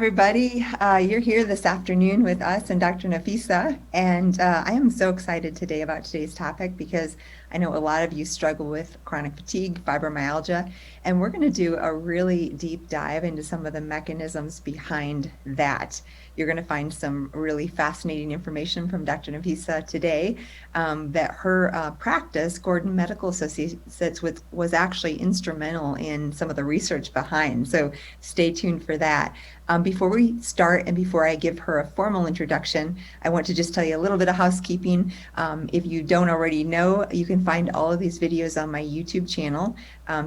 everybody. You're here this afternoon with us and Dr. Nafysa, and I am so excited today about today's topic because I know a lot of you struggle with chronic fatigue, fibromyalgia, and we're going to do a really deep dive into some of the mechanisms behind that. You're going to find some really fascinating information from Dr. Nafysa today that her practice, Gordon Medical Associates, was actually instrumental in some of the research behind. So stay tuned for that. Before we start and before I give her a formal introduction, I want to just tell you a little bit of housekeeping. If you don't already know, you can find all of these videos on my YouTube channel.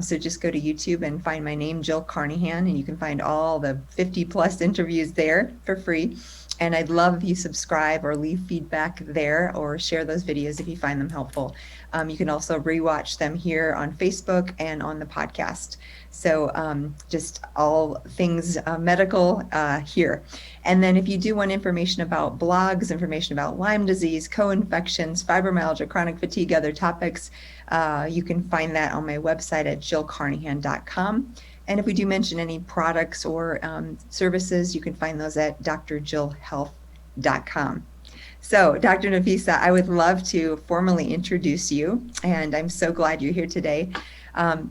So just go to YouTube and find my name, Jill Carnahan, and you can find all the 50 plus interviews there for free. And I'd love if you subscribe or leave feedback there or share those videos if you find them helpful. You can also rewatch them here on Facebook and on the podcast. So just all things medical here. And then if you do want information about blogs, information about Lyme disease, co-infections, fibromyalgia, chronic fatigue, other topics, you can find that on my website at jillcarnahan.com. And if we do mention any products or services, you can find those at drjillhealth.com. So, Dr. Nafysa, I would love to formally introduce you, and I'm so glad you're here today.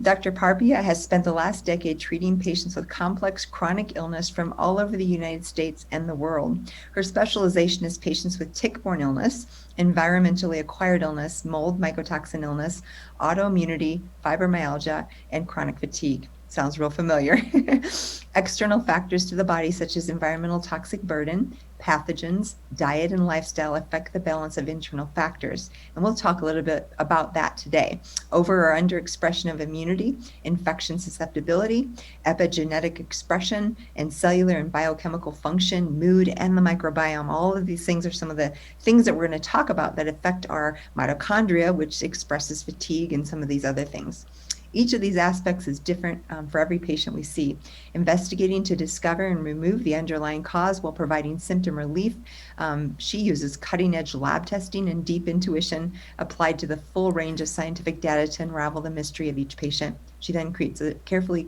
Dr. Parpia has spent the last decade treating patients with complex chronic illness from all over the United States and the world. Her specialization is patients with tick-borne illness, environmentally acquired illness, mold mycotoxin illness, autoimmunity, fibromyalgia, and chronic fatigue. Sounds real familiar. External factors to the body, such as environmental toxic burden, pathogens, diet, and lifestyle affect the balance of internal factors. And we'll talk a little bit about that today. Over or under expression of immunity, infection susceptibility, epigenetic expression, and cellular and biochemical function, mood, and the microbiome. All of these things are some of the things that we're going to talk about that affect our mitochondria, which expresses fatigue and some of these other things. Each of these aspects is different for every patient we see. Investigating to discover and remove the underlying cause while providing symptom relief. She uses cutting-edge lab testing and deep intuition applied to the full range of scientific data to unravel the mystery of each patient. She then creates a carefully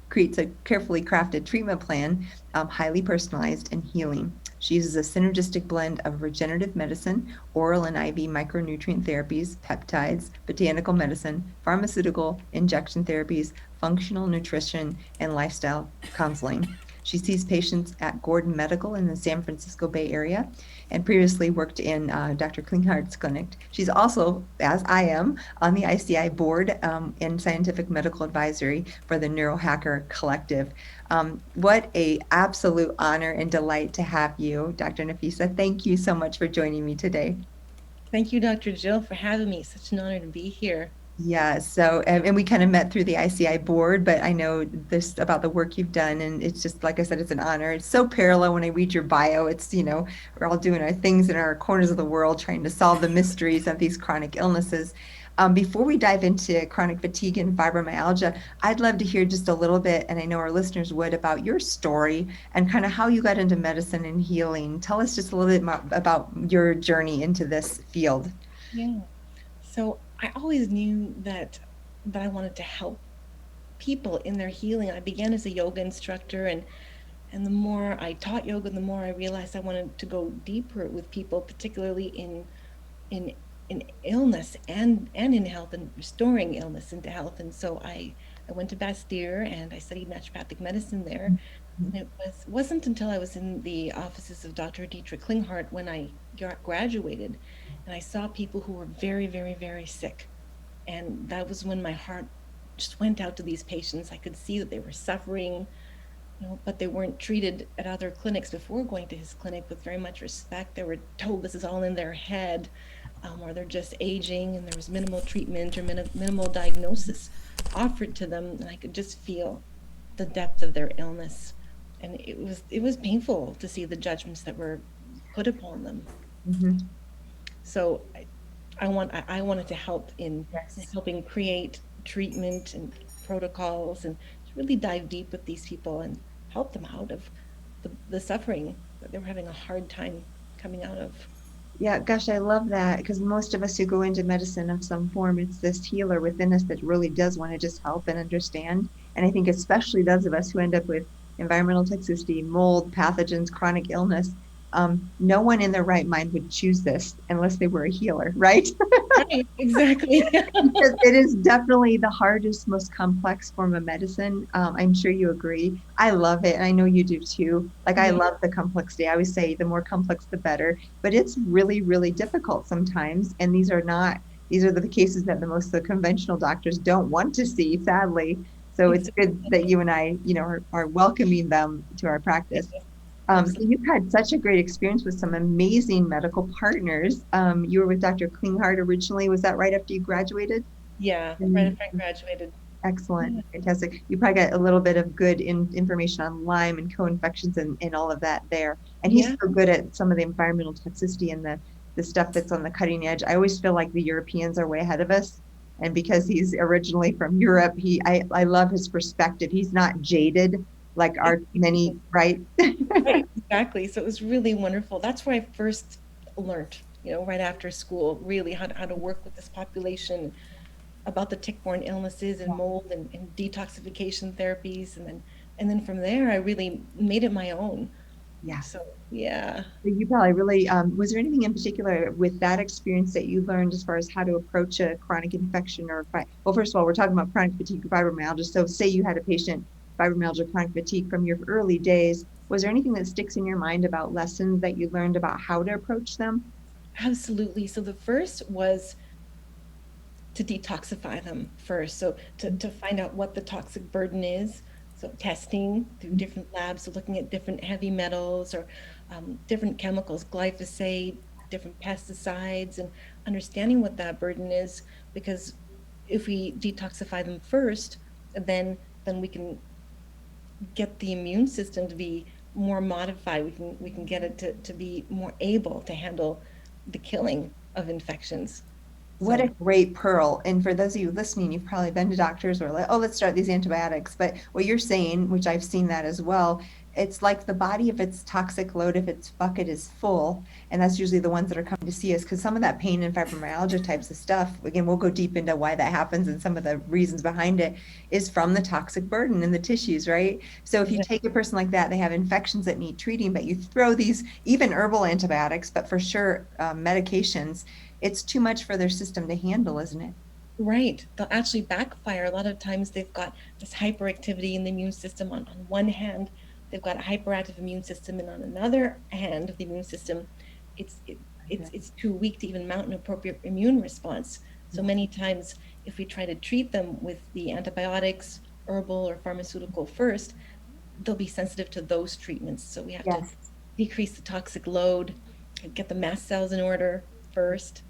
crafted treatment plan, highly personalized and healing. She uses a synergistic blend of regenerative medicine, oral and IV micronutrient therapies, peptides, botanical medicine, pharmaceutical, injection therapies, functional nutrition, and lifestyle counseling. She sees patients at Gordon Medical in the San Francisco Bay Area and previously worked in Dr. Klinghart's clinic. She's also, as I am, on the ICI board in scientific medical advisory for the Neurohacker Collective. What a absolute honor and delight to have you, Dr. Nafysa. Thank you so much for joining me today. Thank you, Dr. Jill, for having me. Such an honor to be here. Yeah, so, and we kind of met through the ICI board, but I know this about the work you've done, and it's just, like I said, it's an honor. It's so parallel when I read your bio. It's, we're all doing our things in our corners of the world, trying to solve the mysteries of these chronic illnesses. Before we dive into chronic fatigue and fibromyalgia, I'd love to hear just a little bit, and I know our listeners would, about your story and kind of how you got into medicine and healing. Tell us just a little bit more about your journey into this field. Yeah. So I always knew that I wanted to help people in their healing. I began as a yoga instructor, and the more I taught yoga, the more I realized I wanted to go deeper with people, particularly in illness and in health, and restoring illness into health. And so I went to Bastyr and I studied naturopathic medicine there. And it wasn't until I was in the offices of Dr. Dietrich Klinghardt when I graduated, and I saw people who were very, very, very sick. And that was when my heart just went out to these patients. I could see that they were suffering, but they weren't treated at other clinics before going to his clinic with very much respect. They were told this is all in their head, or they're just aging, and there was minimal treatment or minimal diagnosis offered to them. And I could just feel the depth of their illness. And it was painful to see the judgments that were put upon them. Mm-hmm. So I wanted to help in helping create treatment and protocols, and really dive deep with these people and help them out of the suffering that they were having a hard time coming out of. Yeah, gosh, I love that, because most of us who go into medicine of some form, it's this healer within us that really does want to just help and understand. And I think especially those of us who end up with environmental toxicity, mold, pathogens, chronic illness. No one in their right mind would choose this unless they were a healer, right? Right, exactly. Because it is definitely the hardest, most complex form of medicine. I'm sure you agree. I love it, and I know you do too. Like, I Yeah, love the complexity. I always say the more complex, the better. But it's really, really difficult sometimes. And these are the cases that the most of the conventional doctors don't want to see, sadly. So it's exactly. good that you and I, are welcoming them to our practice. So Absolutely. you've had such a great experience with some amazing medical partners. You were with Dr. Klinghardt originally. Was that right after you graduated? Yeah, right And after I graduated. excellent, Yeah. fantastic. You probably got a little bit of good information on Lyme and co-infections and all of that there. And he's Yeah. so good at some of the environmental toxicity and the stuff that's on the cutting edge. I always feel like the Europeans are way ahead of us. And because he's originally from Europe, I love his perspective. He's not jaded like our many, right? Right, exactly. So it was really wonderful. That's where I first learned, right after school, really how to work with this population about the tick-borne illnesses and mold and detoxification therapies. And then from there, I really made it my own. Yeah. So yeah. You probably really, was there anything in particular with that experience that you learned as far as how to approach a chronic infection well, first of all, we're talking about chronic fatigue fibromyalgia. So say you had a patient, fibromyalgia, chronic fatigue from your early days. Was there anything that sticks in your mind about lessons that you learned about how to approach them? Absolutely. So the first was to detoxify them first. So to find out what the toxic burden is. So testing through different labs, so looking at different heavy metals or different chemicals, glyphosate, different pesticides, and understanding what that burden is. Because if we detoxify them first, then we can get the immune system to be more modified. We can get it to be more able to handle the killing of infections. What a So great pearl. And for those of you listening, you've probably been to doctors or like, oh, let's start these antibiotics. But what you're saying, which I've seen that as well, it's like the body, if its toxic load, if its bucket is full, and that's usually the ones that are coming to see us, because some of that pain and fibromyalgia types of stuff, again, we'll go deep into why that happens and some of the reasons behind it, is from the toxic burden in the tissues, right? So if you take a person like that, they have infections that need treating, but you throw these even herbal antibiotics, but for sure medications, it's too much for their system to handle, isn't it? right. They'll actually backfire. A lot of times they've got this hyperactivity in the immune system. On one hand, they've got a hyperactive immune system, and on another hand of the immune system, it's it, it's Okay. it's too weak to even mount an appropriate immune response. So Yeah. many times, if we try to treat them with the antibiotics, herbal or pharmaceutical first, they'll be sensitive to those treatments. So we have to Yes. decrease the toxic load, get the mast cells in order first,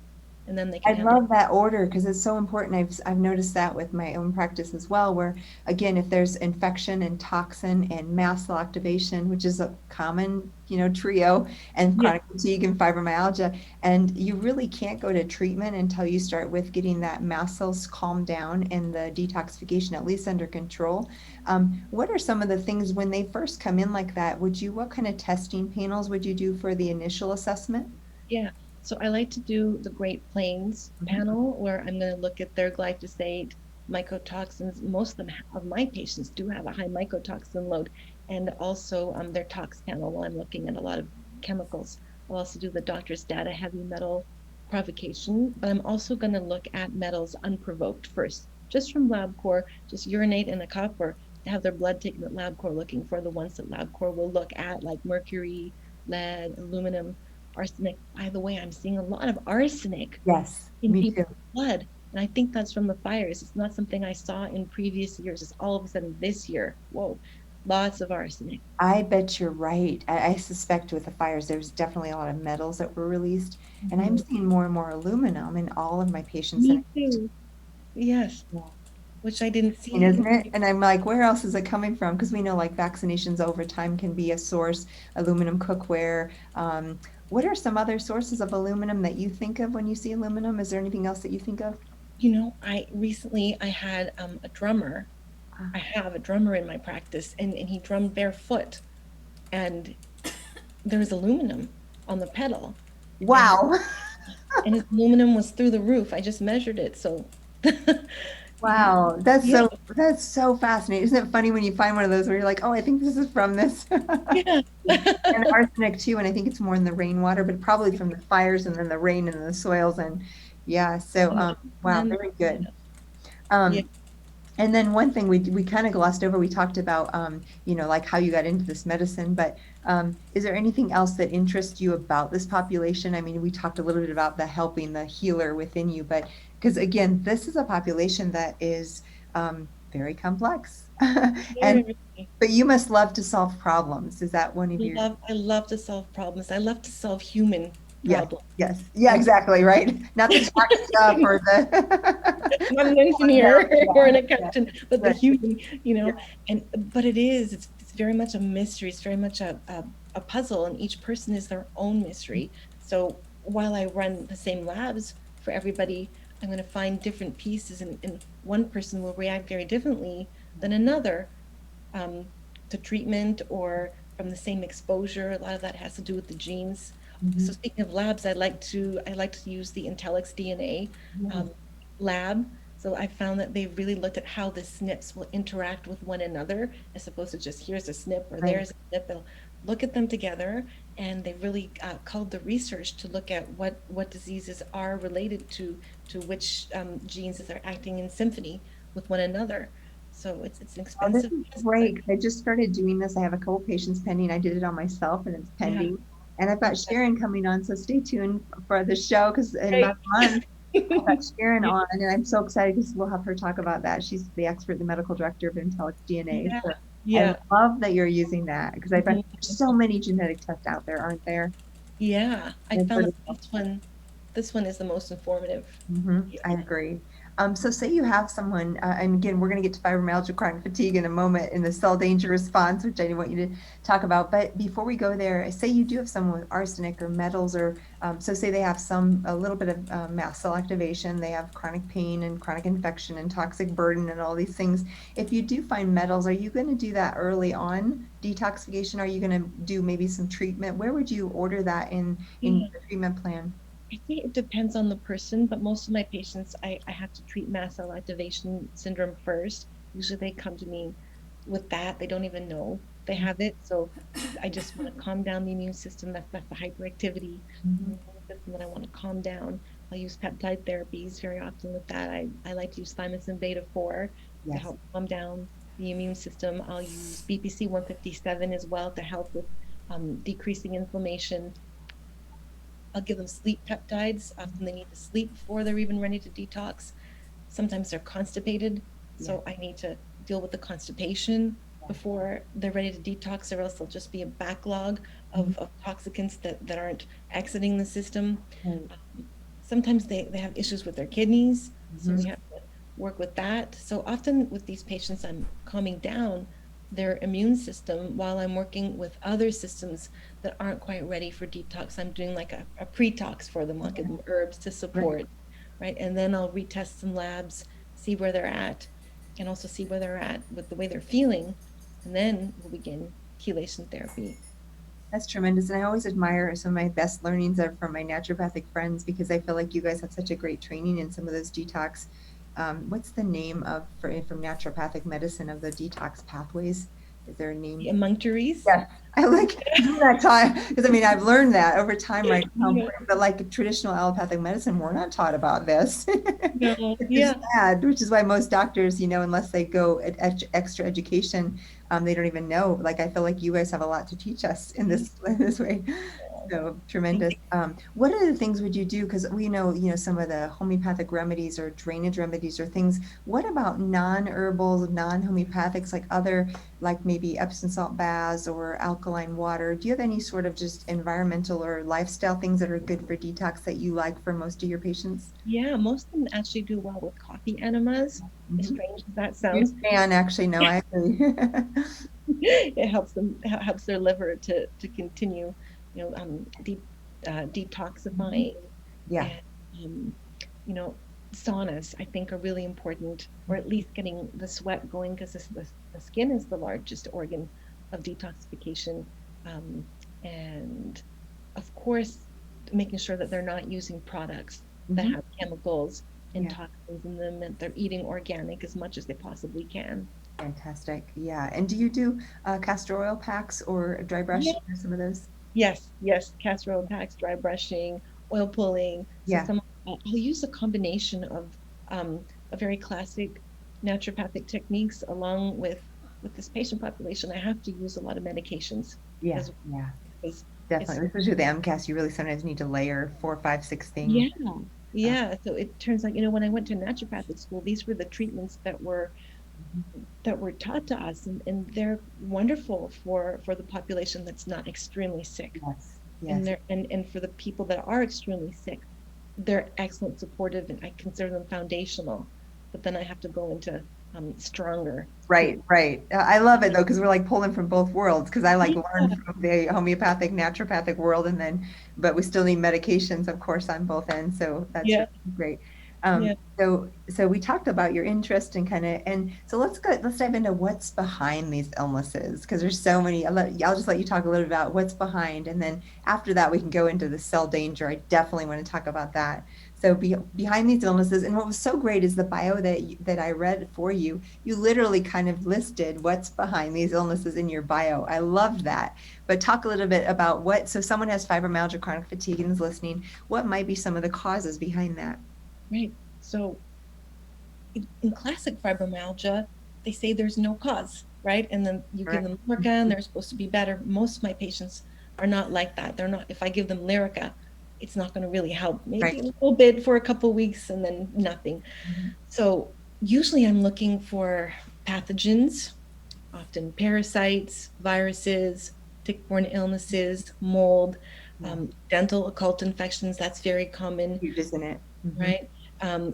and then they I can handle. love that order because it's so important. I've noticed that with my own practice as well, where again, if there's infection and toxin and mast cell activation, which is a common, trio, and Yeah. chronic fatigue and fibromyalgia, and you really can't go to treatment until you start with getting that mast cells calmed down and the detoxification at least under control. What are some of the things when they first come in like that? What kind of testing panels would you do for the initial assessment? Yeah. So I like to do the Great Plains Mhm. panel where I'm going to look at their glyphosate, mycotoxins. Most of them of my patients do have a high mycotoxin load, and also their tox panel while I'm looking at a lot of chemicals. I'll also do the doctor's data heavy metal provocation, but I'm also going to look at metals unprovoked first, just from LabCorp, just urinate in a cup or have their blood taken at LabCorp looking for the ones that LabCorp will look at, like mercury, lead, aluminum, arsenic. By the way, I'm seeing a lot of arsenic Yes, in me too. people's blood. And I think that's from the fires. It's not something I saw in previous years. It's all of a sudden this year. Whoa, lots of arsenic. I bet you're right. I suspect with the fires, there's definitely a lot of metals that were released, and I'm Mhm. seeing more and more aluminum in all of my patients. And Me too. Yes, yeah, which I didn't and see. isn't it? And I'm like, where else is it coming from? Because we know like vaccinations over time can be a source, aluminum cookware. What are some other sources of aluminum that you think of when you see aluminum? Is there anything else that you think of? I had a drummer. I Ah, have a drummer in my practice, and he drummed barefoot, and there was aluminum on the pedal, and wow. and his aluminum was through the roof. I just measured it, so Wow, Yeah, that's so fascinating. Isn't it funny when you find one of those where you're like, oh, I think this is from this. yeah. And arsenic too, and I think it's more in the rainwater, but probably from the fires and then the rain and the soils and yeah. So wow, And very yeah, good. yeah, Um, and then one thing we kind of glossed over, we talked about like how you got into this medicine, but is there anything else that interests you about this population? I mean, we talked a little bit about the helping the healer within you, but because again, this is a population that is very complex. And very. but you must love to solve problems. Is that one of your I love to solve problems. I love to solve human yes, problems. yes, yeah, Right? exactly, right? Not the tax stuff or Not an yeah, engineer or an yeah, accountant, but the right, human, yeah. and but it's very much a mystery. It's very much a puzzle, and each person is their own mystery. So while I run the same labs for everybody, I'm going to find different pieces, and one person will react very differently than another um, to treatment or from the same exposure. A lot of that has to do with the genes. So Mhm. speaking of labs, I like to use the Intellex DNA Yeah, lab. So I found that they really looked at how the SNPs will interact with one another, as opposed to just here's a SNP or right. there's a SNP. They'll look at them together, and they really called the research to look at what diseases are related to which genes that are acting in symphony with one another. So it's an Oh, this expensive is test, but great. 'Cause I just started doing this. I have a couple patients pending. I did it on myself and it's yeah, pending. And I've got Sharon coming on, so stay tuned for the show because in right. about a month I've got Sharon Yeah, on, and I'm so excited because we'll have her talk about that. She's the expert, the medical director of Intellex DNA. yeah, So I yeah. love that you're using that because I bet Mhm. there's so many genetic tests out there, aren't there? Yeah, I I've found heard that of them. this one is the most informative. Yeah. I agree. So say you have someone, and again, we're going to get to fibromyalgia, chronic fatigue in a moment in the cell danger response, which I want you to talk about. But before we go there, say you do have someone with arsenic or metals, or so say they have a little bit of mast cell activation, they have chronic pain and chronic infection and toxic burden and all these things. If you do find metals, are you going to do that early on detoxification? Are you going to do maybe some treatment? Where would you order that in Yeah. the treatment plan? I think it depends on the person, but most of my patients, I have to treat mast cell activation syndrome first. Usually they come to me with that. They don't even know they have it. So I just want to calm down the immune system. That's the hyperactivity Mhm. system that I want to calm down. I'll use peptide therapies very often with that. I like to use thymosin beta 4 to Yes. help calm down the immune system. I'll use BPC 157 as well to help with decreasing inflammation. I'll give them sleep peptides. Often they need to sleep before they're even ready to detox. Sometimes they're constipated, Yeah. so I need to deal with the constipation before they're ready to detox, or else there'll just be a backlog Mhm. of toxicants that aren't exiting the system. Right. Sometimes they have issues with their kidneys, so Mhm. we have to work with that. So often with these patients, I'm calming down their immune system while I'm working with other systems that aren't quite ready for detox. I'm doing like a pre-tox for them. I'll give them herbs to Right. support, right? And then I'll retest some labs, see where they're at, and also see where they're at with the way they're feeling. And then we'll begin chelation therapy. That's tremendous. And I always admire some of my best learnings are from my naturopathic friends because I feel like you guys have such a great training in some of those detox. What's the name from naturopathic medicine of the detox pathways? Is there a The name? emunctories. Yeah, I like doing that time because I mean I've learned that over time, right? Yeah, But like traditional allopathic medicine, we're not taught about this, no, which is yeah. sad. Which is why most doctors, unless they go at extra education, they don't even know. Like I feel like you guys have a lot to teach us in this way. So Thank tremendous. What other things would you do? Because we know, some of the homeopathic remedies or drainage remedies or things. What about non-herbal, non-homeopathics, like other like maybe Epsom salt baths or alkaline water? Do you have any sort of just environmental or lifestyle things that are good for detox that you like for most of your patients? Yeah, most of them actually do well with coffee enemas, as Mhm. strange as that Huge sounds. fan, actually. No, I agree. It helps their liver to continue, Mhm. detoxifying. Yeah. And um, you know, saunas I think are really important, or at least getting the sweat going, because the skin is the largest organ of detoxification. Um, and of course, making sure that they're not using products that Mhm. have chemicals. and Yeah. toxins in them, and they're eating organic as much as they possibly can. Fantastic. Yeah. And do you do castor oil packs or dry Yeah. brushing or some of those? Yes, yes, castor oil packs, dry brushing, oil pulling. So Yeah. some I'll use a combination a very classic naturopathic techniques along with this patient population. I have to use a lot of medications Yeah. as well, Yeah. because it's Definitely. Especially with the MCAS, you really sometimes need to layer four, five, six things. yeah, Uh, yeah. So it turns out, when I went to naturopathic school, these were the treatments mhm. that were taught to us, and they're wonderful for the population that's not extremely sick. Yes. And Yes. they're and for the people that are extremely sick, they're excellent, supportive, and I consider them foundational. But then I have to go into stronger Right, treatment. right. I love it though, because we're like pulling from both worlds. Because I like Yeah, learn from the homeopathic, naturopathic world, and then, but we still need medications, of course, on both ends. So that's yeah, really great. yeah. So we talked about your interest and kind of, and so let's dive into what's behind these illnesses, because there's so many. I'll just let you talk a little bit about what's behind, and then after that we can go into the cell danger. I definitely want to talk about that. So behind these illnesses, and what was so great is the bio that I read for you. You literally kind of listed what's behind these illnesses in your bio. I loved that. But talk a little bit about so someone has fibromyalgia, chronic fatigue, and is listening. What might be some of the causes behind that? Right. So in classic fibromyalgia, they say there's no cause, right? And then you give Correct. them Lyrica and they're supposed to be better. Most of my patients are not like that. They're not, if I give them Lyrica, it's not going to really help. Right. Maybe a little bit for a couple of weeks and then nothing. Mhm. So usually I'm looking for pathogens, often parasites, viruses, tick-borne illnesses, mold, Yeah. dental occult infections. That's very common, Huge, isn't it? Hmm. right?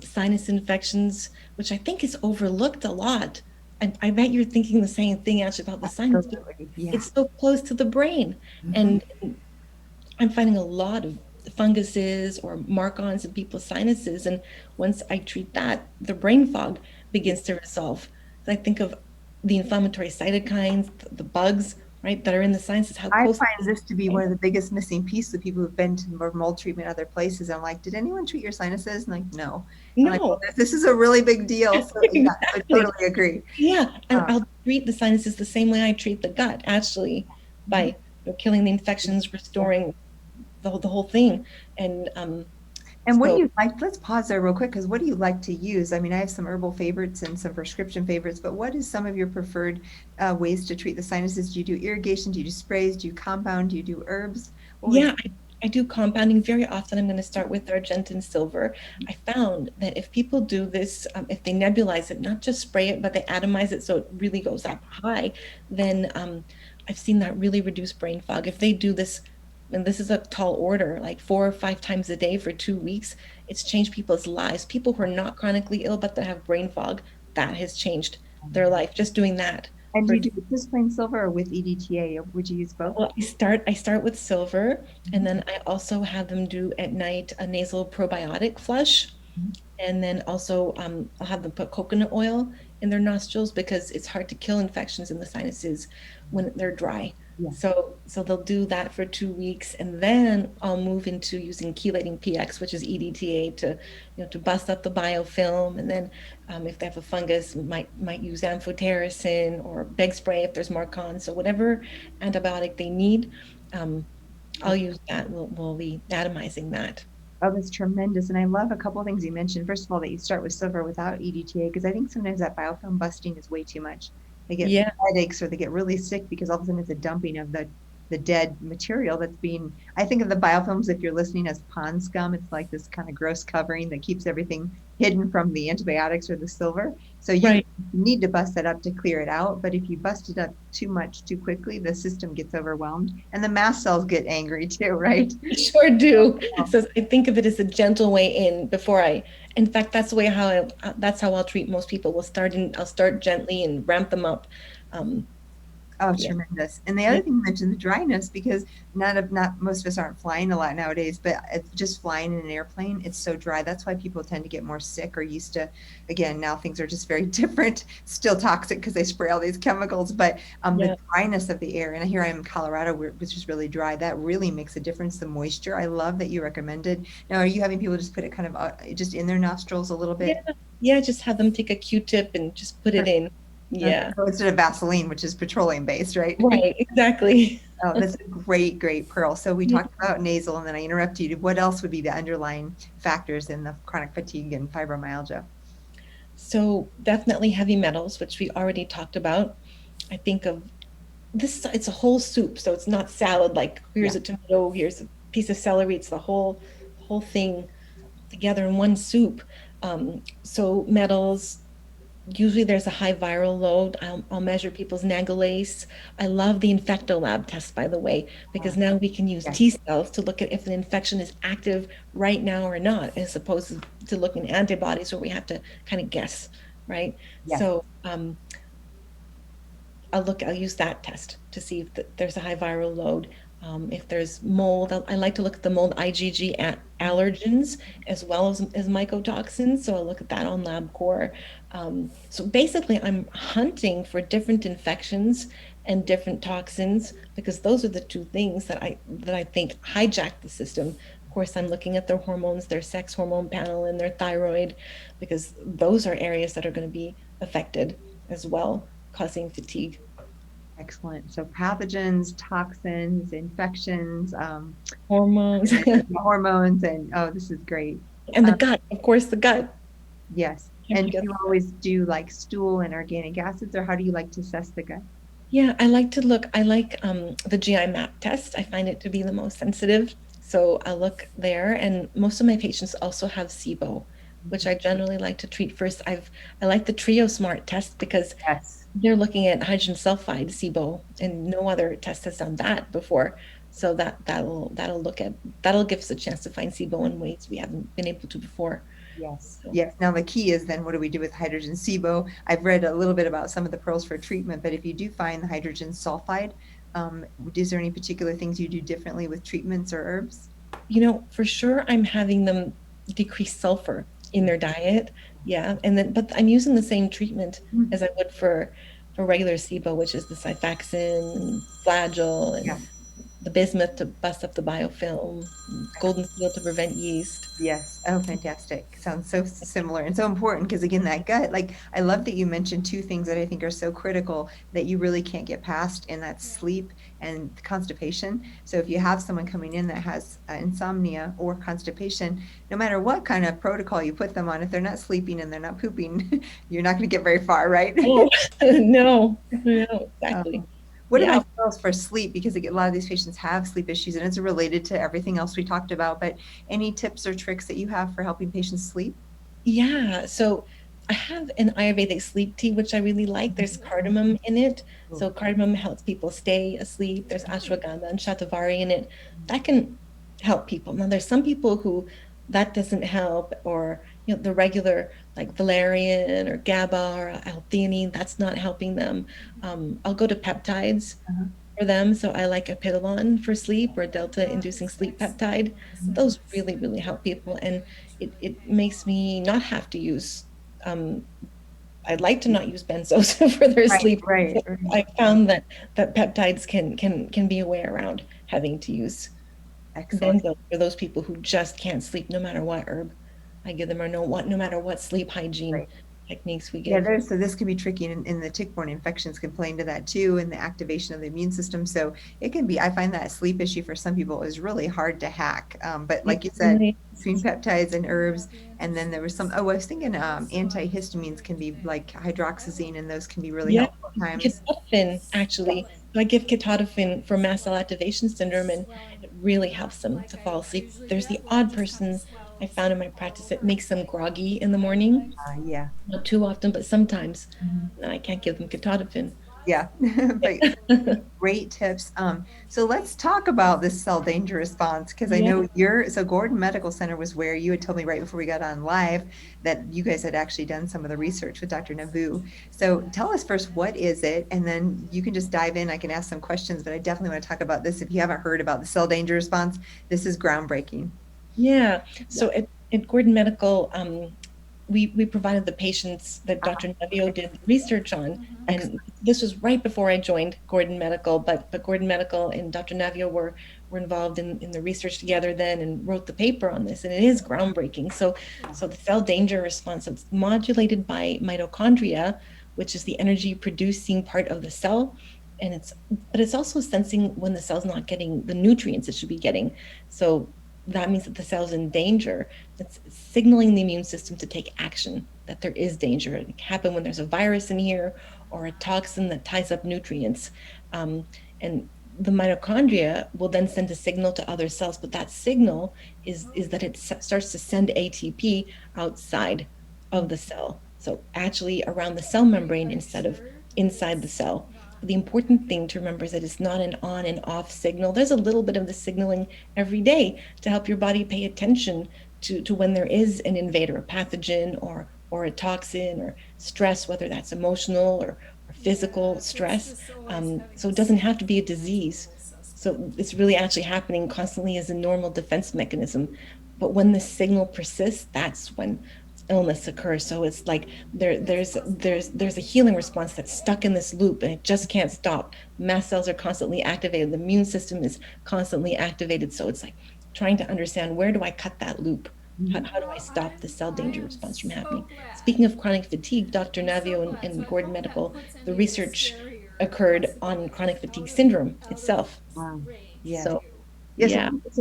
Sinus infections, which I think is overlooked a lot. I bet you're thinking the same thing actually about the sinus, but Absolutely. Yeah. it's so close to the brain. Hmm. And I'm finding a lot of funguses or mark-ons in people's sinuses. And once I treat that, the brain fog Yeah. begins to resolve. So I think of the inflammatory cytokines, the bugs, right, that are in the sinuses, how I close. find this to be one of the biggest missing pieces of people who've been to mold treatment other places. I'm like, did anyone treat your sinuses? And like, no. I'm like, well, No, this is a really big deal. So yeah, I exactly. totally agree. Yeah, and Um, I'll treat the sinuses the same way I treat the gut, actually, by killing the infections, restoring the whole thing. And And what do so, you like? Let's pause there real quick because what do you like to use? I mean, I have some herbal favorites and some prescription favorites, but what is some of your preferred ways to treat the sinuses? Do you do irrigation? Do you do sprays? Do you compound? Do you do herbs? What would yeah, I do compounding very often. I'm going to start with Argentine silver. you? I found that if people do this, if they nebulize it, not just spray it, but they atomize it so it really goes up high, then I've seen that really reduce brain fog. If they do this, and this is a tall order, like 4 or 5 times a day for 2 weeks, it's changed people's lives. People who are not chronically ill but that have brain fog, that has changed their life just doing that. And do For you do just plain silver or with EDTA? Would you use both? Well, I start with silver, and Mhm. then I also have them do at night a nasal probiotic flush, Mhm. and then also I'll have them put coconut oil in their nostrils because it's hard to kill infections in the sinuses when they're dry. Yeah. So they'll do that for 2 weeks, and then I'll move into using chelating PX, which is EDTA, to bust up the biofilm, and then if they have a fungus, might use amphotericin or beg spray if there's Marcon. So whatever antibiotic they need, um, I'll use that. We'll be atomizing that. Oh, that's tremendous. And I love a couple of things you mentioned. First of all, that you start with silver without EDTA, because I think sometimes that biofilm busting is way too much. They get Yeah, headaches or they get really sick because all of a sudden it's a dumping of the dead material that's being, I think of the biofilms, if you're listening, as pond scum. It's like this kind of gross covering that keeps everything hidden from the antibiotics or the silver. So you right. need to bust that up to clear it out. But if you bust it up too much too quickly, the system gets overwhelmed and the mast cells get angry too, right? Sure do. So I think of it as a gentle way in before in fact, that's how I'll treat most people. I'll start gently and ramp them up. Um, Oh, Yeah. tremendous. And the other Yeah. thing you mentioned, the dryness, because not most of us aren't flying a lot nowadays, but just flying in an airplane, it's so dry. That's why people tend to get more sick or used to, again, now things are just very different, still toxic because they spray all these chemicals, but the Yeah. dryness of the air, and here I am in Colorado, which is really dry, that really makes a difference, the moisture. I love that you recommended. Now, are you having people just put it kind of just in their nostrils a little Yeah. bit? Yeah. Just have them take a Q-tip and just put it in. Okay. Yeah. So instead of Vaseline, which is petroleum based, right? Right. Exactly. Oh, that's a great, great pearl. So we Yeah. talked about nasal and then I interrupted you. What else would be the underlying factors in the chronic fatigue and fibromyalgia? So definitely heavy metals, which we already talked about. I think of this, it's a whole soup. So it's not salad, like Yeah, here's a tomato, here's a piece of celery. It's the whole thing together in one soup. So metals, usually there's a high viral load. I'll measure people's nagalase. I love the Infectolab test, by the way, because now we can use yeah, T cells to look at if an infection is active right now or not, as opposed to looking at antibodies where we have to kind of guess, right? yes. So I'll use that test to see if there's a high viral load. If there's mold, I like to look at the mold IgG allergens as well as mycotoxins. So I'll look at that on LabCorp. So basically, I'm hunting for different infections and different toxins because those are the two things that I think hijack the system. Of course, I'm looking at their hormones, their sex hormone panel, and their thyroid, because those are areas that are going to be affected as well, causing fatigue. Excellent. So pathogens, toxins, infections, Hormones. hormones, and oh, this is great. And the Um, gut, of course, the gut. yes. Can't And do forget you the gut. always do like stool and organic acids, or how do you like to assess the gut? Yeah, I like the GI map test. I find it to be the most sensitive. So I look there, and most of my patients also have SIBO, which I generally like to treat first. I like the Trio Smart test because Yes. they're looking at hydrogen sulfide SIBO, and no other test has done that before. So that'll give us a chance to find SIBO in ways we haven't been able to before. Yes. So Yes. Now the key is then what do we do with hydrogen SIBO? I've read a little bit about some of the pearls for treatment, but if you do find the hydrogen sulfide, is there any particular things you do differently with treatments or herbs? for sure, I'm having them decrease sulfur in their diet. Yeah, but I'm using the same treatment Mhm. as I would for regular SIBO, which is the Xifaxan, and Flagyl, Yeah. and the bismuth to bust up the biofilm, and golden seal to prevent yeast. Yes. Oh, fantastic. Sounds so similar and so important because again, that gut, like I love that you mentioned two things that I think are so critical that you really can't get past, and that's sleep and constipation. So if you have someone coming in that has insomnia or constipation, no matter what kind of protocol you put them on, if they're not sleeping and they're not pooping, you're not going to get very far, right? Oh, no, no, exactly. Um, what Yeah, about pills for sleep? Because a lot of these patients have sleep issues and it's related to everything else we talked about. But any tips or tricks that you have for helping patients sleep? yeah. So I have an Ayurvedic sleep tea, which I really like. There's cardamom in it. Oh, So cardamom helps people stay asleep. There's ashwagandha and shatavari in it. That can help people. Now, there's some people who that doesn't help, or the regular like valerian or GABA or L-theanine, that's not helping them. I'll go to peptides uh-huh. for them. So I like Epidolon for sleep, or delta-inducing sleep peptide. Those really, really help people. And it makes me not have to use, um, I'd like to not use benzos for their Right, sleep. right, So right. I found that peptides can be a way around having to use Excellent. benzos for those people who just can't sleep no matter what herb I give them, or no matter what sleep hygiene Right. techniques we Yeah, give. so this can be tricky, and the tick-borne infections can play into that too, and the activation of the immune system. So it can be, I find that sleep issue for some people is really hard to hack. But It like you said, really between peptides and herbs, and then there was I was thinking antihistamines can be like hydroxyzine, and those can be really Yeah, helpful at times. ketotifen Yeah. actually. So I give ketotifen for mast cell activation syndrome, and it really helps them to fall asleep. There's the odd person I found in my practice that makes them groggy in the morning. Yeah. Not too often, but sometimes. Mhm. And I can't give them ketotifen. Yeah, but great tips. So let's talk about this cell danger response because I Yeah. know so Gordon Medical Center was where you had told me right before we got on live that you guys had actually done some of the research with Dr. Nabu. So tell us first, what is it? And then you can just dive in. I can ask some questions, but I definitely want to talk about this. If you haven't heard about the cell danger response, this is groundbreaking. Yeah. Yeah. So at Gordon Medical, we provided the patients that Dr. Nevio Okay. did research on, and this was right before I joined Gordon Medical. But Gordon Medical and Dr. Nevio were involved in the research together then and wrote the paper on this, and it is groundbreaking. So the cell danger response, it's modulated by mitochondria, which is the energy producing part of the cell, and it's also sensing when the cell's not getting the nutrients it should be getting. So that means that the cell's in danger. It's signaling the immune system to take action, that there is danger. It can happen when there's a virus in here or a toxin that ties up nutrients. And the mitochondria will then send a signal to other cells, but that signal is that it starts to send ATP outside of the cell. So actually around the cell membrane instead of inside the cell. But the important thing to remember is that it's not an on and off signal. There's a little bit of the signaling every day to help your body pay attention to when there is an invader, a pathogen or a toxin or stress, whether that's emotional or physical stress. So it doesn't have to be a disease. So it's really actually happening constantly as a normal defense mechanism. But when the signal persists, that's when illness occurs. So it's like there's a healing response that's stuck in this loop and it just can't stop. Mast cells are constantly activated. The immune system is constantly activated. So it's like trying to understand, where do I cut that loop? Mhm. How do I stop the cell danger response from happening? Speaking of chronic fatigue, Dr. Navio and Gordon Medical, the research occurred on chronic fatigue syndrome itself. Wow. Yes. So Yes, yeah, he's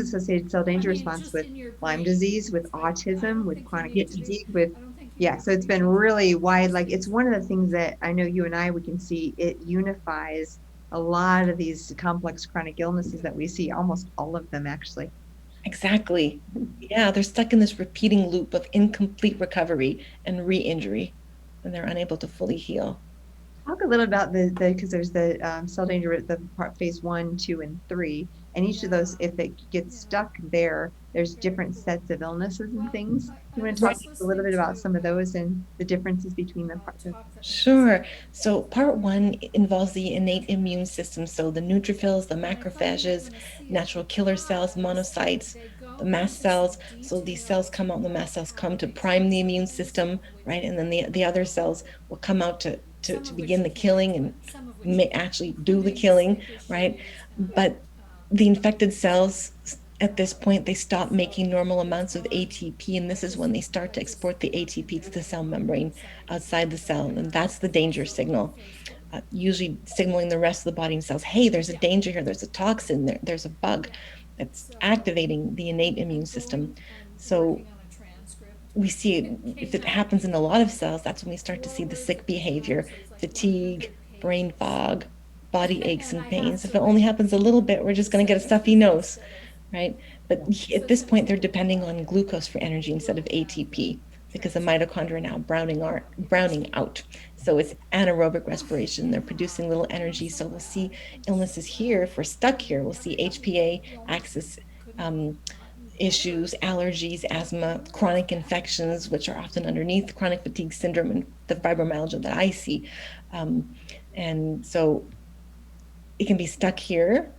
associated cell danger response with Lyme disease, with autism, with chronic yeah, fatigue, yeah, so it's been really wide. Like it's one of the things that I know you and I, we can see it unifies a lot of these complex chronic illnesses that we see, almost all of them actually. exactly. Yeah, they're stuck in this repeating loop of incomplete recovery and re-injury, and they're unable to fully heal. Talk a little about because there's the cell danger, the part phase 1, 2, and 3, and each of those, if it gets stuck there, there's different sets of illnesses and things. You want to talk Right. a little bit about some of those and the differences between the parts of. Sure. So part one involves the innate immune system. So the neutrophils, the macrophages, natural killer cells, monocytes, the mast cells. So these cells come out, the mast cells come to prime the immune system, right? And then the other cells will come out to begin the killing and may actually do the killing, right? But the infected cells at this point, they stop making normal amounts of ATP, and this is when they start to export the ATP to the cell membrane outside the cell, and that's the danger signal. Usually signaling the rest of the body and cells, hey, there's a danger here, there's a toxin, there's a bug that's activating the innate immune system. So we see it, if it happens in a lot of cells, that's when we start to see the sick behavior, fatigue, brain fog, body aches and pains. If it only happens a little bit, we're just going to get a stuffy nose, right? But at this point, they're depending on glucose for energy instead of ATP because the mitochondria are now browning out. So it's anaerobic respiration. They're producing little energy. So we'll see illnesses here. If we're stuck here, we'll see HPA axis issues, allergies, asthma, chronic infections, which are often underneath chronic fatigue syndrome and the fibromyalgia that I see. Um, and so it can be stuck here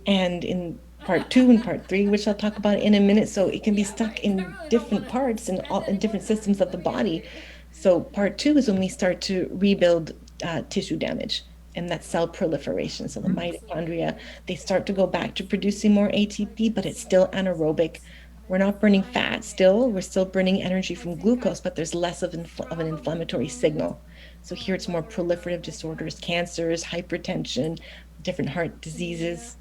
and in part two and part three, which I'll talk about in a minute. So it can be stuck in different parts and all in different systems of the body. So part two is when we start to rebuild tissue damage and that cell proliferation. So the Mhm. mitochondria, they start to go back to producing more ATP, but it's still anaerobic. We're not burning fat still. We're still burning energy from glucose, but there's less of an inflammatory signal. So here it's more proliferative disorders, cancers, hypertension, different heart diseases.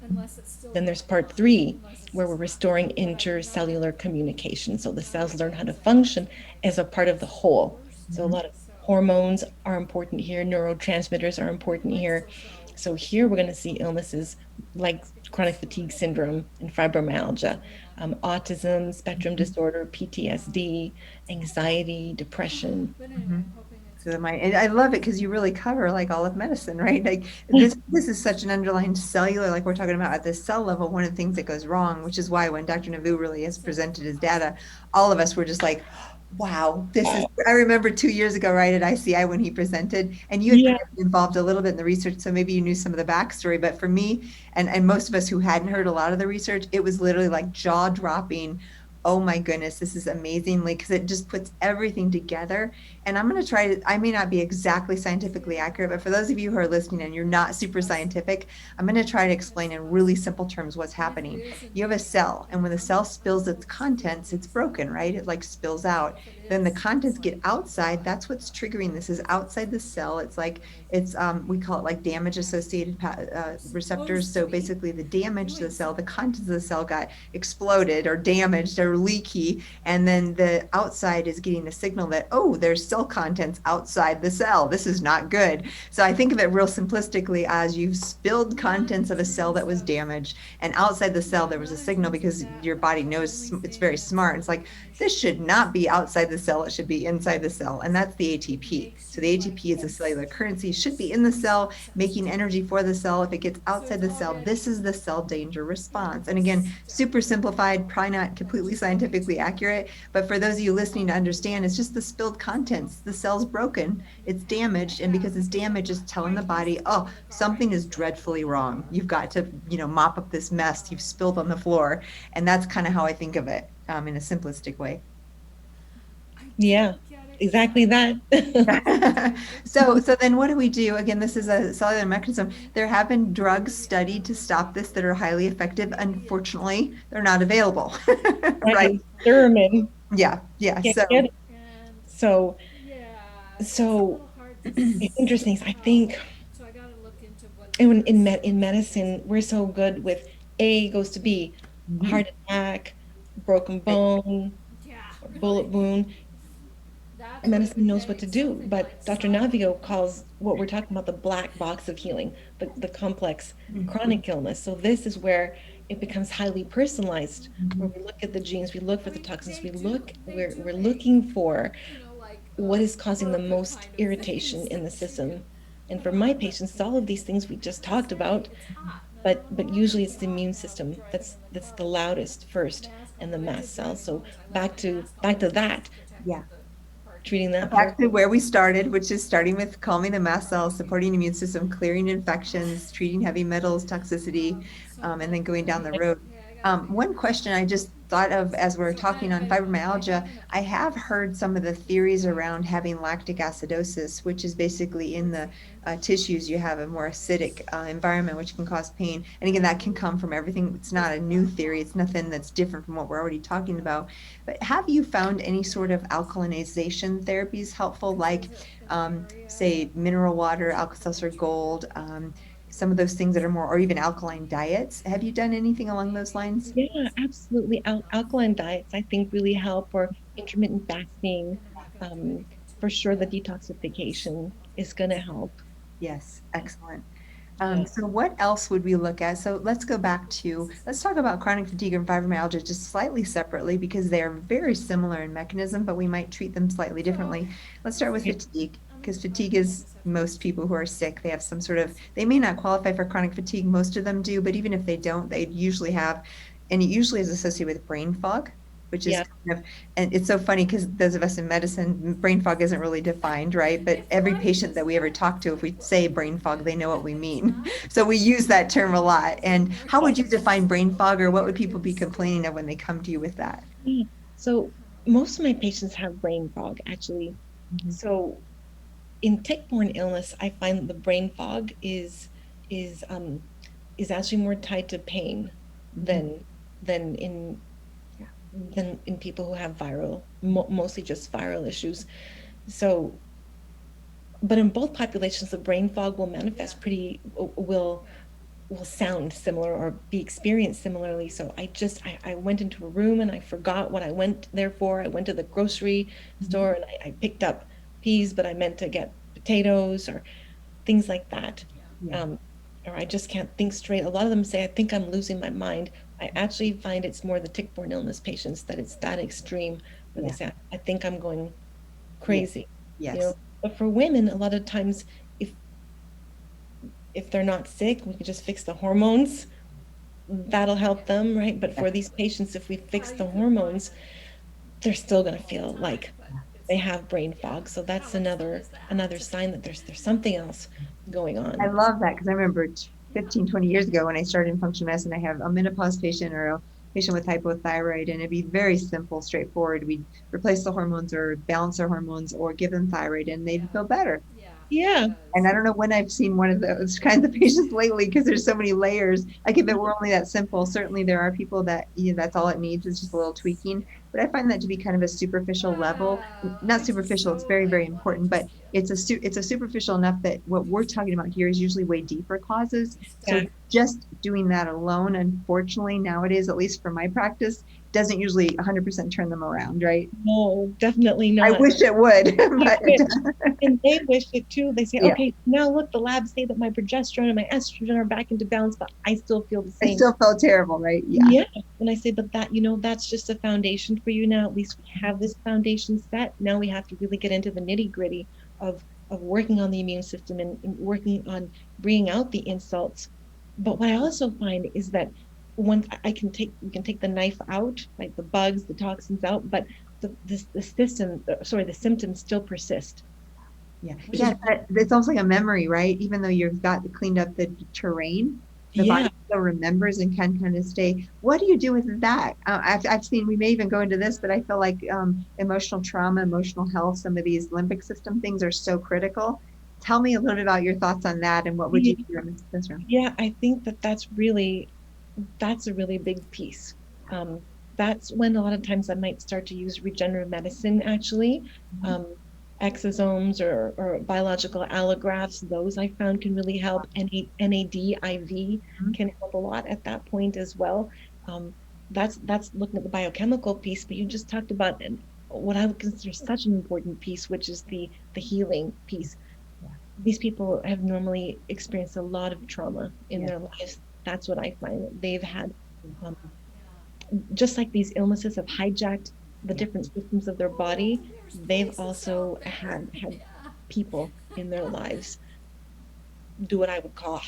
Then there's part three, where we're restoring intercellular communication. So the cells learn how to function as a part of the whole. So a Mhm. lot of hormones are important here, neurotransmitters are important here. So here we're going to see illnesses like chronic fatigue syndrome and fibromyalgia, autism, spectrum Mhm. disorder, PTSD, anxiety, depression. Mhm. to the mind. And I love it because you really cover like all of medicine, right? Like this is such an underlying cellular, like we're talking about at this cell level, one of the things that goes wrong, which is why when Dr. Navu really has presented his data, all of us were just like, wow, this is, Wow. I remember 2 years ago, right, at ICI when he presented, and you had Yeah. kind of been involved a little bit in the research, so maybe you knew some of the backstory, but for me, and most of us who hadn't heard a lot of the research, it was literally like jaw dropping. Oh my goodness, this is amazingly, because it just puts everything together. And I'm going to try to, I may not be exactly scientifically accurate, but for those of you who are listening and you're not super scientific, I'm going to try to explain in really simple terms what's happening. You have a cell, and when the cell spills its contents, it's broken, right? It like spills out. Then the contents get outside. That's what's triggering this is outside the cell. It's like, we call it like damage associated receptors. So basically the damage to the cell, the contents of the cell got exploded or damaged or leaky. And then the outside is getting the signal that, oh, there's cell contents outside the cell. This is not good. So I think of it real simplistically as you've spilled contents of a cell that was damaged, and outside the cell there was a signal because your body knows, it's very smart. It's like, this should not be outside the cell, it should be inside the cell. And that's the ATP. So the ATP is a cellular currency, should be in the cell, making energy for the cell. If it gets outside the cell, this is the cell danger response. And again, super simplified, probably not completely scientifically accurate, but for those of you listening to understand, it's just the spilled contents. The cell's broken, it's damaged, and because it's damaged, it's telling the body, oh, something is dreadfully wrong. You've got to, mop up this mess you've spilled on the floor. And that's kind of how I think of it, in a simplistic way. Yeah, exactly that. So then what do we do? Again, this is a cellular mechanism. There have been drugs studied to stop this that are highly effective. Unfortunately, they're not available. Right, Right. Thurman Yeah. Yeah. can't So get it. So, so it's interesting. I think in medicine, we're so good with A goes to B, mhm, heart attack, broken right. bone, bullet wound. Medicine knows what to do, but Dr. Navio calls what we're talking about the black box of healing, the complex Mhm, chronic illness. So this is where it becomes highly personalized, where mhm. we look at the genes, we look for the toxins, we're looking for what is causing the most irritation in the system. And for my patients, it's all of these things we just talked about, but usually it's the immune system that's the loudest first, and the mast cells. So back to that, Yeah. treating that Back first. to where we started, which is starting with calming the mast cells, supporting immune system, clearing infections, treating heavy metals, toxicity, and then going down the road. One question I just thought of as we're talking on fibromyalgia, I have heard some of the theories around having lactic acidosis, which is basically in the tissues, you have a more acidic environment, which can cause pain. And again, that can come from everything. It's not a new theory. It's nothing that's different from what we're already talking about. But have you found any sort of alkalinization therapies helpful, like, say, mineral water, Alka-Seltzer Gold, some of those things that are more, or even alkaline diets? Have you done anything along those lines? Yeah, absolutely. Alkaline diets, I think, really help, or intermittent fasting. Um, for sure, the detoxification is going to help. Yes, excellent. Yeah. So what else would we look at? So let's talk about chronic fatigue and fibromyalgia just slightly separately because they are very similar in mechanism, but we might treat them slightly differently. Let's start with Okay. fatigue, because fatigue is most people who are sick. They have some sort of, they may not qualify for chronic fatigue, most of them do, but even if they don't, they usually have, and it usually is associated with brain fog, which is Yeah. kind of, and it's so funny because those of us in medicine, brain fog isn't really defined, right? But every patient that we ever talk to, if we say brain fog, they know what we mean. So we use that term a lot. And how would you define brain fog, or what would people be complaining of when they come to you with that? Yeah. So most of my patients have brain fog, actually. Mhm, So in tick-borne illness, I find that the brain fog is is actually more tied to pain mhm, than than in yeah, than in people who have mostly just viral issues. So, but in both populations, the brain fog will manifest pretty will sound similar or be experienced similarly. So I went into a room and I forgot what I went there for. I went to the grocery mhm, store and I picked up peas, but I meant to get potatoes or things like that. yeah, Um, or I just can't think straight. A lot of them say, I think I'm losing my mind. I actually find it's more the tick-borne illness patients that it's that extreme where they yeah, say, I think I'm going yeah, crazy. You know, yes, But for women, a lot of times, if if they're not sick, we can just fix the hormones. That'll help them, right? But for these patients, if we fix the hormones, they're still going to feel like they have brain fog. So that's another sign that there's something else going I on. love that because I remember 15, 20 years ago when I started in functional medicine, I have a menopause patient or a patient with hypothyroid, and it'd be very simple, straightforward. We'd replace the hormones or balance their hormones or give them thyroid, and they'd feel better. Yeah, And I don't know when I've seen one of those kinds of patients lately because there's so many layers. Like if it were only that simple, certainly there are people that, that's all it needs is just a little tweaking. But I find that to be kind of a superficial level. Not superficial, it's very, very important, but it's a superficial enough that what we're talking about here is usually way deeper causes. So yeah. just doing that alone, unfortunately, nowadays, at least for my practice, doesn't usually 100% turn them around, right? No, definitely I not. wish it would, I but wish. And they wish it too. They say, yeah, okay, now look, the labs say that my progesterone and my estrogen are back into balance, but I still feel the I same. still felt terrible, right? Yeah. Yeah. And I say, but that, that's just a foundation for you now. At least we have this foundation set. Now we have to really get into the nitty gritty of working on the immune system and working on bringing out the insults. But what I also find is that once we can take the knife out, like the bugs, the toxins out, but the symptoms still persist. Yeah. Which Yeah. is, It's almost like a memory, right? Even though you've got cleaned up the terrain, the yeah, body still remembers and can kind of stay. What do you do with that? I've seen, we may even go into this, but I feel like emotional trauma, emotional health, some of these limbic system things are so critical. Tell me a little bit about your thoughts on that and what would you do in this room? yeah, I think that that's a really big piece. Um, that's when a lot of times I might start to use regenerative medicine, actually. Um, Exosomes or biological allografts, those I found can really help. NAD IV can help a lot at that point as well. Um, that's looking at the biochemical piece, but you just talked about what I would consider such an important piece, which is the healing piece. These people have normally experienced a lot of trauma in Yeah. their lives. That's what I find. They've had, um, just like these illnesses have hijacked the Yeah. different systems of their body, they've also had people in their lives do what I would call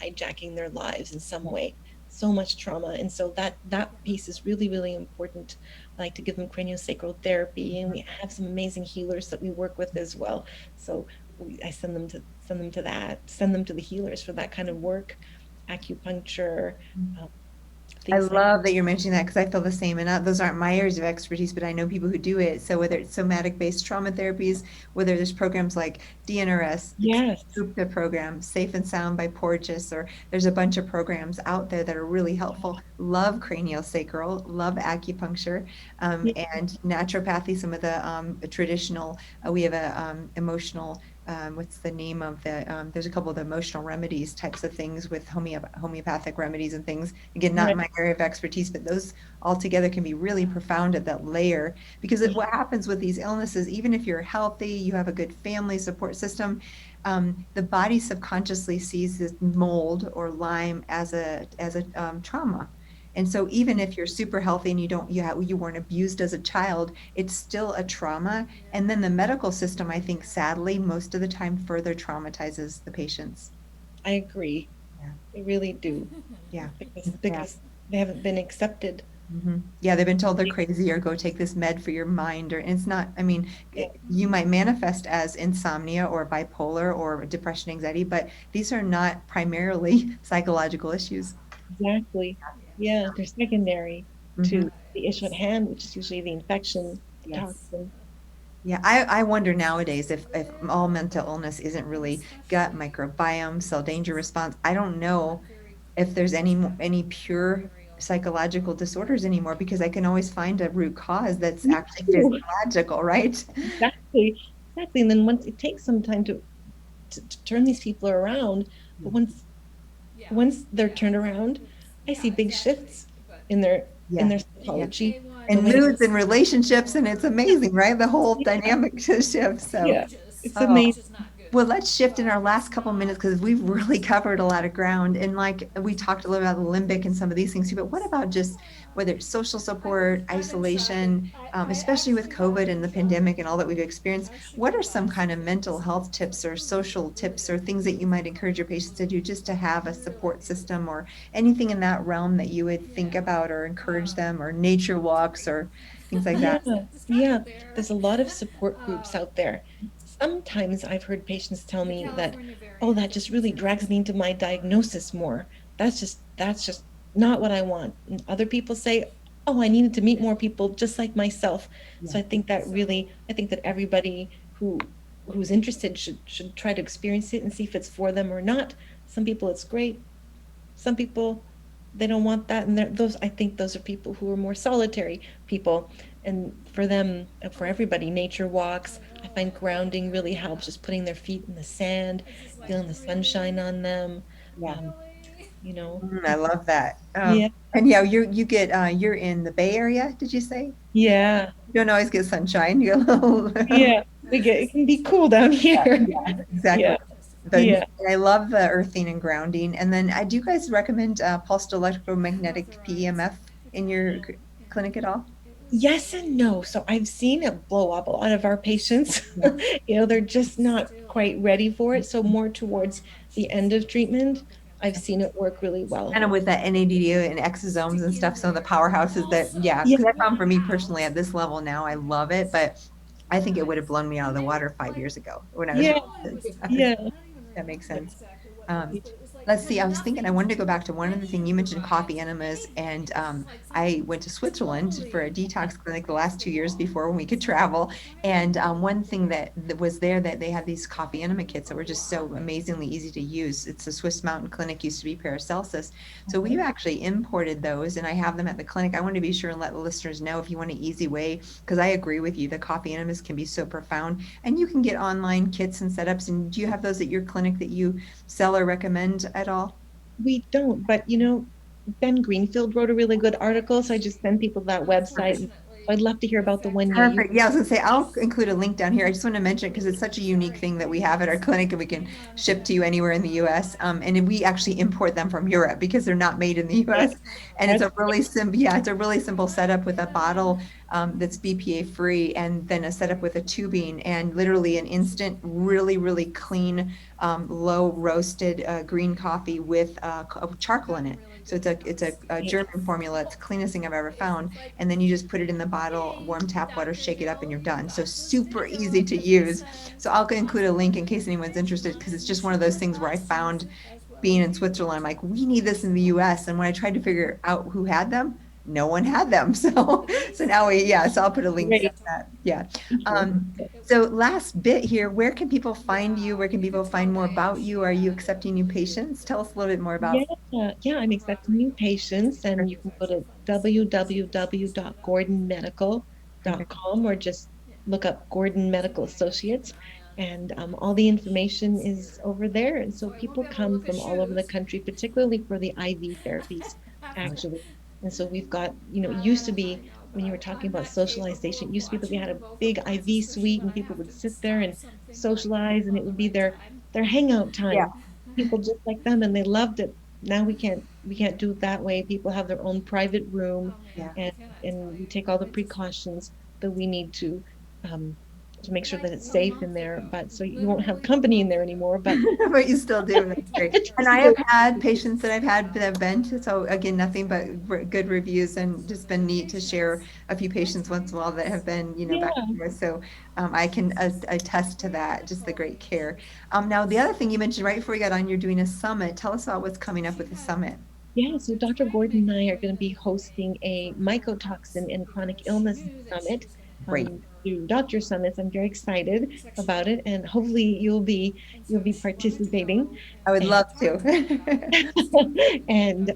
hijacking their lives in some way. So much trauma, and so that piece is really really important. I like to give them craniosacral therapy, and we have some amazing healers that we work with as well. So I send them to the healers for that kind of work, acupuncture, um, I things like love that you're mentioning that because I feel the same. And those aren't my areas of expertise, but I know people who do it. So whether it's somatic-based trauma therapies, whether there's programs like DNRS, yes, the program Safe and Sound by Porges, or there's a bunch of programs out there that are really helpful. Love craniosacral, love acupuncture, yeah, and naturopathy. Some of the traditional. We have a emotional. What's the name of there's a couple of the emotional remedies types of things with homeopathic remedies and things. Again, not right, my area of expertise, but those all together can be really profound at that layer. Because what happens with these illnesses, even if you're healthy, you have a good family support system, the body subconsciously sees this mold or Lyme as a trauma. And so even if you're super healthy and you weren't abused as a child, it's still a trauma. And then the medical system, I think, sadly, most of the time further traumatizes the patients. I agree. Yeah. I really do, Yeah. Yeah. because they haven't been accepted. Yeah, they've been told they're crazy or go take this med for your mind, or and it's not, I mean, Yeah, you might manifest as insomnia or bipolar or depression, anxiety, but these are not primarily psychological issues. exactly. Yeah, they're secondary Hmm. to the issue at hand, which is usually the infection, the Yes. toxin. Yeah, I wonder nowadays if all mental illness isn't really gut microbiome, cell danger response. I don't know if there's any pure psychological disorders anymore because I can always find a root cause that's Me actually too. physiological, right? Exactly. Exactly. And then once it takes some time to turn these people around, but once they're turned around, I see big shifts in Yeah, their yeah. psychology, the And way moods and relationships, and it's amazing, right? The whole yeah, dynamic shifts. So, yeah, it's oh, amazing. Well, let's shift in our last couple minutes because we've really covered a lot of ground. And like we talked a little about the limbic and some of these things too, but what about just whether it's social support, isolation, especially with COVID and the pandemic and all that we've experienced, what are some kind of mental health tips or social tips or things that you might encourage your patients to do just to have a support system or anything in that realm that you would think about or encourage them or nature walks or things like Yeah, that? yeah. There's a lot of support groups out there. Sometimes I've heard patients tell me that, oh, that just really drags me into my diagnosis more. That's just not what I want. And other people say, oh, I needed to meet more people just like myself. So Yeah. I think that everybody who's interested should try to experience it and see if it's for them or not. Some people it's great. Some people they don't want that, and those I think those are people who are more solitary people, and for them, for everybody, nature walks. I find grounding really helps, just putting their feet in the sand, feeling the sunshine on them. Yeah. Um, you know, I love that. yeah, And yeah, you're in the Bay Area, did you say? yeah, You don't always get sunshine. You get a little, yeah. We get it can be cool down here. yeah, exactly. Yeah, But yeah. I love the earthing and grounding. And then I do you guys recommend pulsed electromagnetic PEMF in your clinic at all? Yes and no. So I've seen it blow up a lot of our patients. Yeah. They're just not quite ready for it. So more towards the end of treatment, I've seen it work really well. Kind of with that NADD and exosomes and stuff. Some of the powerhouses that, yeah, Yeah, because I found for me personally at this level now, I love it, but I think it would have blown me out of the water 5 years ago when I was yeah, yeah. that makes sense. Um, let's see. I was thinking I wanted to go back to one other thing. You mentioned coffee enemas, and I went to Switzerland for a detox clinic the last 2 years before when we could travel. And one thing that was there that they had these coffee enema kits that were just so amazingly easy to use. It's a Swiss Mountain Clinic, used to be Paracelsus. So we've actually imported those, and I have them at the clinic. I want to be sure and let the listeners know if you want an easy way, because I agree with you. The coffee enemas can be so profound, and you can get online kits and setups. And do you have those at your clinic that you sell or recommend at all? We don't, but Ben Greenfield wrote a really good article, so I just send people that website. And so I'd love to hear about the one you use. Perfect. Yeah, I was gonna say I'll include a link down here. I just want to mention it because it's such a unique thing that we have at our clinic and we can ship to you anywhere in the US. And we actually import them from Europe because they're not made in the US. And it's That's a really simple, yeah, it's a really simple setup with a bottle that's BPA free and then a setup with a tubing and literally an instant, really, really clean, low roasted green coffee with charcoal in it. So it's a German formula. It's the cleanest thing I've ever found. And then you just put it in the bottle, warm tap water, shake it up, and you're done. So super easy to use. So I'll include a link in case anyone's interested because it's just one of those things where I found being in Switzerland, I'm like, we need this in the US. And when I tried to figure out who had them, no one had them. So now yeah, so I'll put a link to great. that. Yeah. Thank you. So last bit here, where can people find you? Where can people find more about you? Are you accepting new patients? Tell us a little bit more Yeah, about. yeah, I'm accepting new patients, and you can go to Okay. www.gordonmedical.com or just look up Gordon Medical Associates, and all the information is over there. And so people come from all over the country, particularly for the IV therapies, actually. And so we've got, it used to be when you were talking about socialization, it used to be that we had a big IV suite and people would sit there and socialize, and it would be their hangout Yeah. time, people just like them, and they loved it. Now we can't do it that way. People have their own private room, Yeah. and and we take all the precautions that we need um to make sure that it's safe in there, but so you won't have company in there anymore, but But you still do. That's great. And I have had patients that I've had that have been to, so again, nothing but good reviews and just been neat to share a few patients once in a while that have been, back yeah, and forth. So I can attest to that, just the great care. Now, the other thing you mentioned right before we got on, you're doing a summit. Tell us about what's coming up with the summit. yeah. So Dr. Gordon and I are going to be hosting a mycotoxin and chronic illness summit, Great. through Doctor Summits. I'm very excited about it, and hopefully you'll be participating. I would And love to. and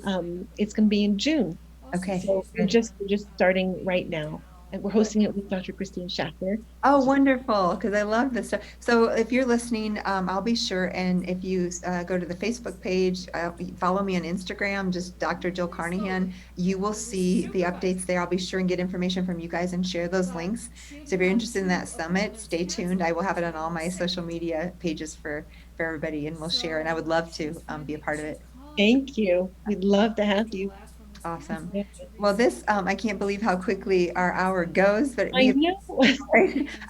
it's going to be in June. Okay. So we're just starting right now. and we're hosting it with Dr. Christine Schaffner. Oh, wonderful, because I love this stuff. So if you're listening, I'll be sure, and if you go to the Facebook page, follow me on Instagram, just Dr. Jill Carnahan, you will see the updates there. I'll be sure and get information from you guys and share those links. So if you're interested in that summit, stay tuned. I will have it on all my social media pages for everybody, and we'll share. And I would love to be a part of it. Thank you. We'd love to have you. Awesome. Yeah. Well, this, I can't believe how quickly our hour goes, but I we know.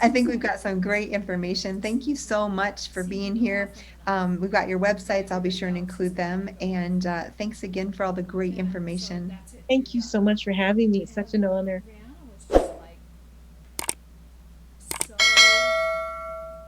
I think we've got some great information. Thank you so much for being here. We've got your websites. I'll be sure and include them. And thanks again for all the great information. Thank you so much for having me. It's such an honor.